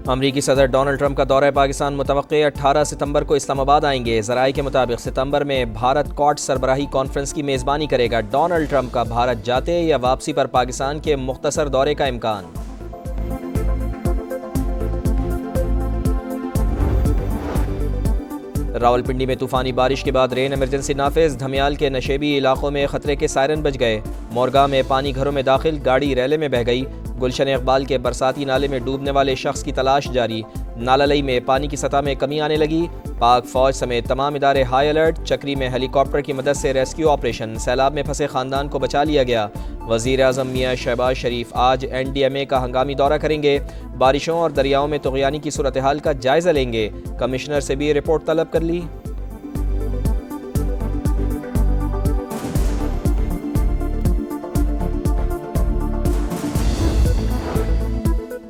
अमरीकी सदर Donald Trump का दौरा पाकिस्तान मुतवक्के 18 सितंबर को इस्लामाबाद आएंगे। ज़राए के मुताबिक सितंबर में भारत क्वाड सरबराही कॉन्फ्रेंस की मेज़बानी करेगा। डोनाल्ड ट्रंप का भारत जाते या वापसी पर पाकिस्तान के मुख्तसर दौरे का इम्कान। रावलपिंडी में तूफानी बारिश के बाद रेन इमरजेंसी नाफिज। धमियाल के नशेबी इलाकों में खतरे के सायरन बज गए। मोरगा में पानी घरों में दाखिल, गाड़ी रैले में बह गई। गुलशन इकबाल के बरसाती नाले में डूबने वाले शख्स की तलाश जारी। नालालई में पानी की सतह में कमी आने लगी। पाक फौज समेत तमाम इदारे हाई अलर्ट। चक्री में हेलीकॉप्टर की मदद से रेस्क्यू ऑपरेशन। सैलाब में फंसे खानदान को बचा लिया गया। वज़ीर आज़म मियां शहबाज शरीफ आज NDMA का हंगामी दौरा करेंगे। बारिशों और दरियाओं में तुग़यानी की सूरत हाल का जायज़ा लेंगे। कमिश्नर से भी रिपोर्ट तलब कर ली।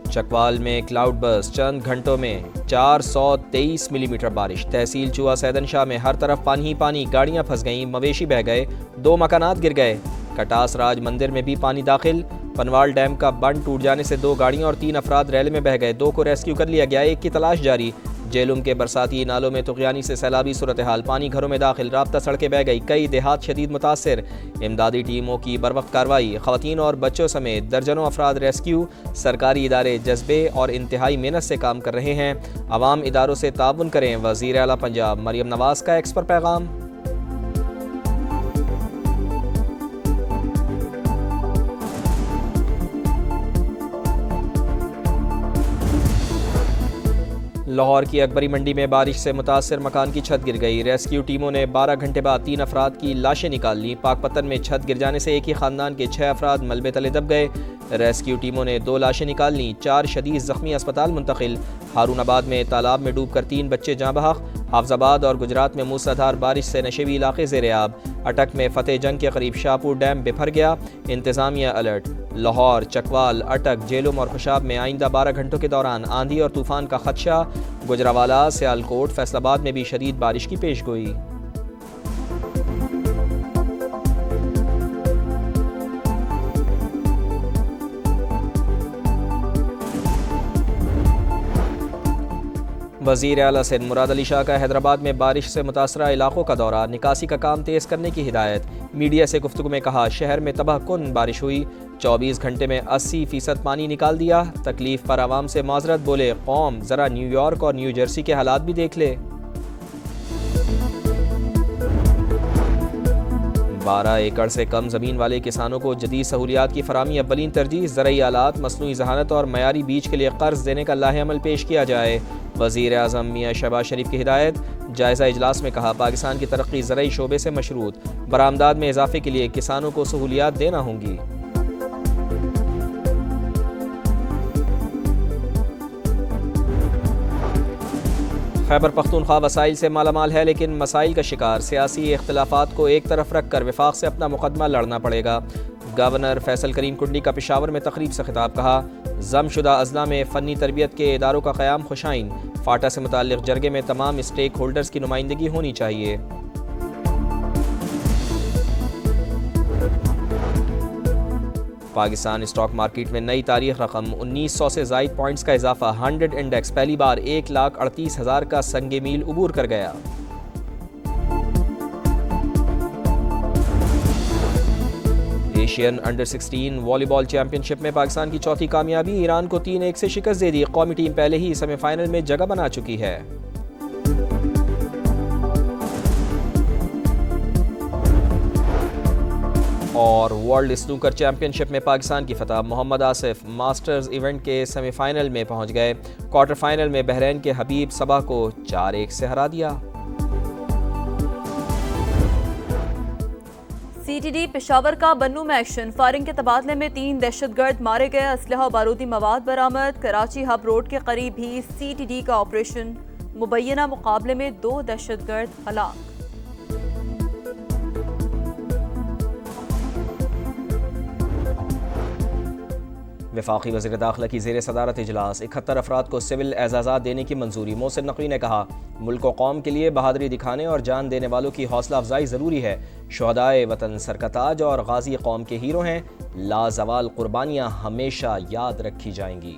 चकवाल में क्लाउड बर्स्ट, चंद घंटों में 423 मिलीमीटर बारिश। तहसील चुआ सैदन शाह में हर तरफ पानी ही पानी, गाड़ियां फंस गईं, मवेशी बह गए, 2 मकानात गिर गए। कटास राज मंदिर में भी पानी दाखिल। पनवाल डैम का बंद टूट जाने से 2 गाड़ियां और 3 अफराद रैले में बह गए। 2 को रेस्क्यू कर लिया गया, 1 की तलाश जारी। जेलुम के बरसाती नालों में तुग़यानी से सैलाबी सूरत हाल, पानी घरों में दाखिल, राब्ता सड़कें बह गई, कई देहात शदीद मुतासर। इमदादी टीमों की बरवक्त कार्रवाई, ख़वातीन और बच्चों समेत दर्जनों अफराद रेस्क्यू। सरकारी इदारे जज्बे और इंतहाई मेहनत से काम कर रहे हैं। अवाम इदारों से ताउन करें। वज़ीर आला पंजाब मरियम नवाज़ का एक्स पर पैगाम। लाहौर की अकबरी मंडी में बारिश से मुतासर मकान की छत गिर गई। रेस्क्यू टीमों ने 12 घंटे बाद 3 अफराद की लाशें निकाल लीं। पाकपत्तन में छत गिर जाने से एक ही खानदान के 6 अफराद मलबे तले दब गए। रेस्क्यू टीमों ने 2 लाशें निकाल लीं, 4 शदीद ज़ख्मी अस्पताल मुंतकिल। हारूनाबाद में तालाब में डूबकर 3 बच्चे जाँ बहक। हाफजाबाद और गुजरात में मूसलाधार बारिश से नशेबी इलाके ज़ेरे आब। अटक में फतेह जंग के करीब शाहपुर डैम बिफर गया, इंतज़ामिया अलर्ट। लाहौर, चकवाल, अटक, जेलुम और खुशाब में आइंदा 12 घंटों के दौरान आंधी और तूफ़ान का खदशा। गुजरावाला, सियालकोट, फैसलाबाद में भी शदीद बारिश की पेशगोई। वज़ीर आला सिंध मुराद अली शाह का हैदराबाद में बारिश से मुतासरा इलाकों का दौरा। निकासी का काम तेज़ करने की हिदायत। मीडिया से गुफ्तगू में कहा, शहर में तबाहकुन बारिश हुई, 24 घंटे में 80% पानी निकाल दिया। तकलीफ पर आवाम से माजरत, बोले कौम ज़रा न्यूयॉर्क और न्यू जर्सी के हालात भी देख ले। 12 एकड़ से कम ज़मीन वाले किसानों को जदीद सहूलियात की फराहमी अव्वलीन तरजीह। ज़रई आलात, मसनूई ज़हानत और मयारी बीज के लिए कर्ज देने का लाहेअमल पेश किया जाए। वज़ीर आज़म मियां शहबाज शरीफ की हिदायत। जायज़ा इजलास में कहा, पाकिस्तान की तरक्की ज़रई शोबे से मशरूत। बरामदात में इजाफे के लिए किसानों को सहूलियात देना होंगी। खैबर पख्तूनख्वा वसाइल से मालामाल है, लेकिन मसाइल का शिकार। सियासी इख्तिलाफात को एक तरफ रख कर वफाक से अपना मुकदमा लड़ना पड़ेगा। गवर्नर फैसल करीम कुंडी का पेशावर में तकरीब से खिताब। कहा, जमशुदा अजला में फ़नी तरबियत के इदारों का क़याम खुशाइन। फाटा से मुताल्लिक़ जरगे में तमाम स्टेक होल्डर्स की नुमाइंदगी होनी चाहिए। पाकिस्तान स्टॉक मार्केट में नई तारीख रकम, 1900 से ज़ायद पॉइंट्स का इजाफा। 100 इंडेक्स पहली बार 1,38,000 का संगे मील उबूर कर गया। एशियन अंडर 16 वॉलीबॉल चैंपियनशिप में पाकिस्तान की चौथी कामयाबी। ईरान को 3-1 से शिकस्त दे दी। कौमी टीम पहले ही सेमीफाइनल में जगह बना चुकी है। और वर्ल्ड स्नूकर चैंपियनशिप में पाकिस्तान की फतह। मोहम्मद आसिफ मास्टर्स इवेंट के सेमीफाइनल में पहुंच गए। क्वार्टर फाइनल में बहरीन के हबीब सबा को 4-1 से हरा दिया। CTD पेशावर का बन्नू में एक्शन। फायरिंग के तबादले में 3 दहशतगर्द मारे गए। असलहा और बारूदी मवाद बरामद। कराची हब रोड के करीब भी CTD का ऑपरेशन। मुबैना मुकाबले में 2 दहशतगर्द हलाक। वफाकी वज़ीर दाखिला की ज़ेर सदारत इजलास। 71 अफराद को सिविल एजाज़ात देने की मंजूरी। मोहसिन नकवी ने कहा, मुल्क व कौम के लिए बहादुरी दिखाने और जान देने वालों की हौसला अफजाई ज़रूरी है। शुहदाए वतन सरकताज और गाजी कौम के हीरो हैं। लाजवाल कुर्बानियाँ हमेशा याद रखी जाएंगी।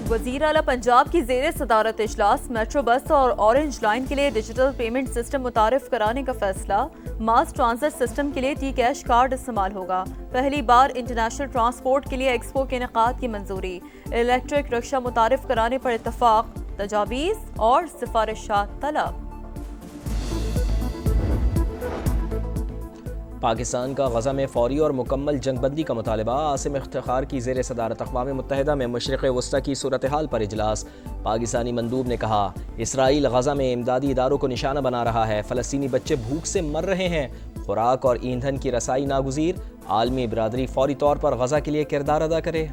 वज़ीर आला पंजाब की ज़ेर सदारत इजलास मेट्रो बस और ऑरेंज लाइन के लिए डिजिटल पेमेंट सिस्टम मुतारिफ कराने का फैसला। मास ट्रांजिट सिस्टम के लिए टी कैश कार्ड इस्तेमाल होगा। पहली बार इंटरनेशनल ट्रांसपोर्ट के लिए एक्सपो के इनेकाद की मंजूरी। इलेक्ट्रिक रिक्शा मुतारिफ कराने पर इत्तफाक। तजावीज़ और सिफारिशात तलब। पाकिस्तान का गज़ा में फ़ौरी और मुकम्मल जंगबंदी का मुतालबा। आसिम इफ्तिखार की ज़ेर सदारत अक़वाम मुत्तहिदा में मशरिक़ वस्ता की सूरत हाल पर इजलास। पाकिस्तानी मंदूब ने कहा, इसराइल गज़ा में इमदादी इदारों को निशाना बना रहा है। फ़लस्तीनी बच्चे भूख से मर रहे हैं। खुराक और ईंधन की रसाई नागुज़ीर। आलमी बिरादरी फ़ौरी तौर पर गज़ा के लिए किरदार अदा करे।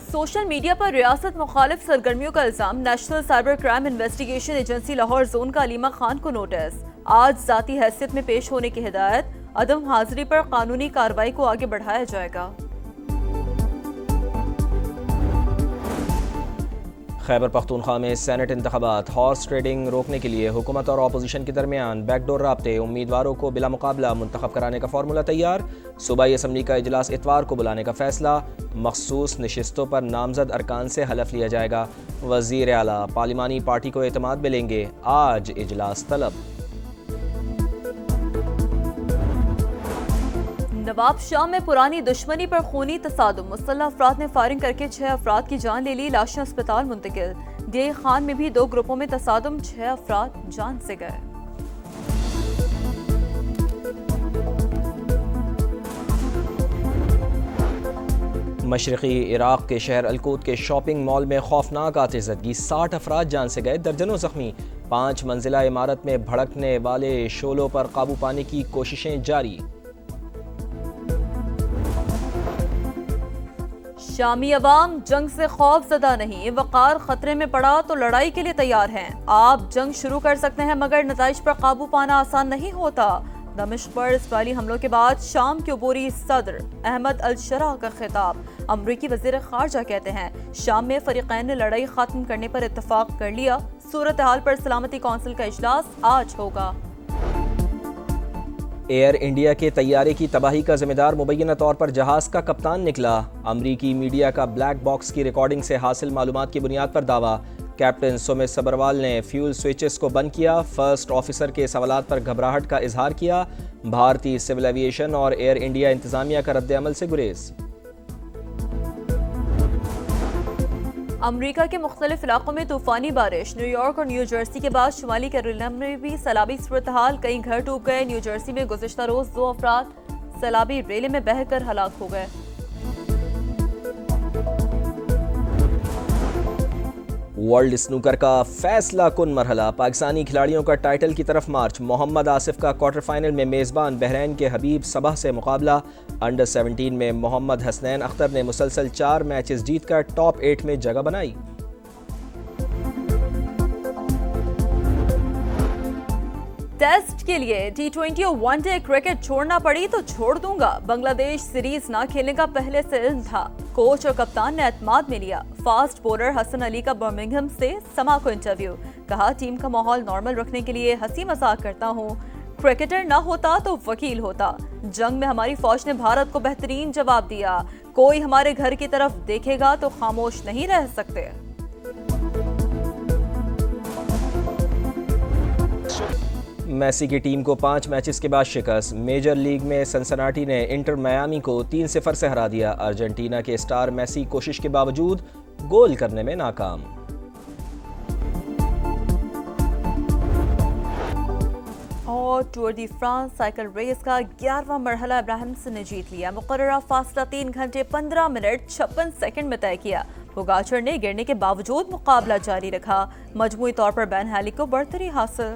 सोशल मीडिया पर रियासत मुखालिफ सरगर्मियों का इल्जाम। National cyber crime investigation agency Lahore zone का अलीमा खान को नोटिस। आज जाती हैसियत में पेश होने की हिदायत। अदम हाजिरी पर कानूनी कार्रवाई को आगे बढ़ाया जाएगा। खैबर पख्तूनख्वा में सेनेट इंतखाबात। हॉर्स ट्रेडिंग रोकने के लिए हुकूमत और अपोजिशन के दरमियान बैकडोर राब्ते। उम्मीदवारों को बिला मुकाबला मुंतखब कराने का फार्मूला तैयार। सूबाई असम्बली का इजलास इतवार को बुलाने का फैसला। मखसूस नशिस्तों पर नामजद अरकान से हलफ लिया जाएगा। वज़ीर आला पार्लिमानी पार्टी को एतमाद में लेंगे। आज इजलास तलब। नवाब शाह में पुरानी दुश्मनी पर खूनी तसादुम। मुसल्लह अफराद ने फायरिंग करके 6 अफराद की जान ले ली। लाशें अस्पताल मुंतकिल। डीआई खान में भी 2 ग्रुपों में तसादुम। 6 अफराद जान से गए। मशरक़ी इराक़ के शहर अलकूत के शॉपिंग मॉल में खौफनाक आतिशज़दगी। 60 अफराद जान से गए, दर्जनों ज़ख्मी। 5 मंजिला इमारत में भड़कने वाले शोलों पर काबू पाने की कोशिशें जारी। शामी अवाम जंग से खौफ ज़दा नहीं। वक़ार खतरे में पड़ा तो लड़ाई के लिए तैयार हैं। आप जंग शुरू कर सकते हैं मगर नताइज पर काबू पाना आसान नहीं होता। दमिश्क पर इस्राईली हमलों के बाद शाम के अबूरी सदर अहमद अल शरा का खिताब। अमरीकी वज़ीर ख़ारजा कहते हैं शाम में फ़रीक़ैन ने लड़ाई ख़त्म करने पर इत्तफ़ाक़ कर लिया। सूरत हाल पर सलामती कौंसिल का इजलास आज होगा। एयर इंडिया के तैयारे की तबाही का जिम्मेदार मुबैना तौर पर जहाज़ का कप्तान निकला। अमरीकी मीडिया का ब्लैक बॉक्स की रिकॉर्डिंग से हासिल मालूमात की बुनियाद पर दावा। कैप्टन सुमित सबरवाल ने फ्यूल स्विचेस को बंद किया। फर्स्ट ऑफिसर के सवालात पर घबराहट का इजहार किया। भारतीय सिविल एविएशन और एयर इंडिया इंतजामिया का रद्द-ए-अमल से गुरेज। अमरीका के मुख्तलिफ इलाकों में तूफानी बारिश। न्यूयॉर्क और न्यू जर्सी के बाद शुमाली कैरोलिना में भी सैलाबी सूरत हाल। कई घर डूब गए। न्यू जर्सी में गुज़िश्ता रोज 2 अफराद सैलाबी रेले में बहकर हलाक हो गए। वर्ल्ड स्नूकर का फैसला कुन मरहला। पाकिस्तानी खिलाड़ियों का टाइटल की तरफ मार्च। मोहम्मद आसिफ का क्वार्टर फाइनल में मेज़बान बहरीन के हबीब सबह से मुकाबला। अंडर 17 में मोहम्मद हसनैन अख्तर ने मुसलसल 4 मैचेस जीतकर टॉप 8 में जगह बनाई। टेस्ट के लिए T20 और वनडे क्रिकेट छोड़ना पड़ी तो छोड़ दूंगा। बांग्लादेश सीरीज ना खेलने का पहले से इल्म था। कोच और कप्तान ने एतमाद में लिया। फास्ट बॉलर हसन अली का बर्मिंघम से समा को इंटरव्यू। कहा टीम का माहौल नॉर्मल रखने के लिए हंसी मजाक करता हूँ। क्रिकेटर ना होता तो वकील होता। जंग में हमारी फौज ने भारत को बेहतरीन जवाब दिया। कोई हमारे घर की तरफ देखेगा तो खामोश नहीं रह सकते। मेसी की टीम को 5 मैचेस के बाद शिकस्त। मेजर लीग में सनसनाटी ने इंटर मियामी को 3-0 से हरा दिया। अर्जेंटीना के स्टार मेसी कोशिश के बावजूद गोल करने में नाकाम। और टूर दी फ्रांस साइकिल रेस का 11वां मरहला इब्राहिमसन ने जीत लिया। मुकर्ररा फासला 3 घंटे 15 मिनट 56 सेकंड में तय किया। पोगाचर ने गिरने के बावजूद मुकाबला जारी रखा। मजमूई तौर पर बेन हैली को बढ़तरी हासिल।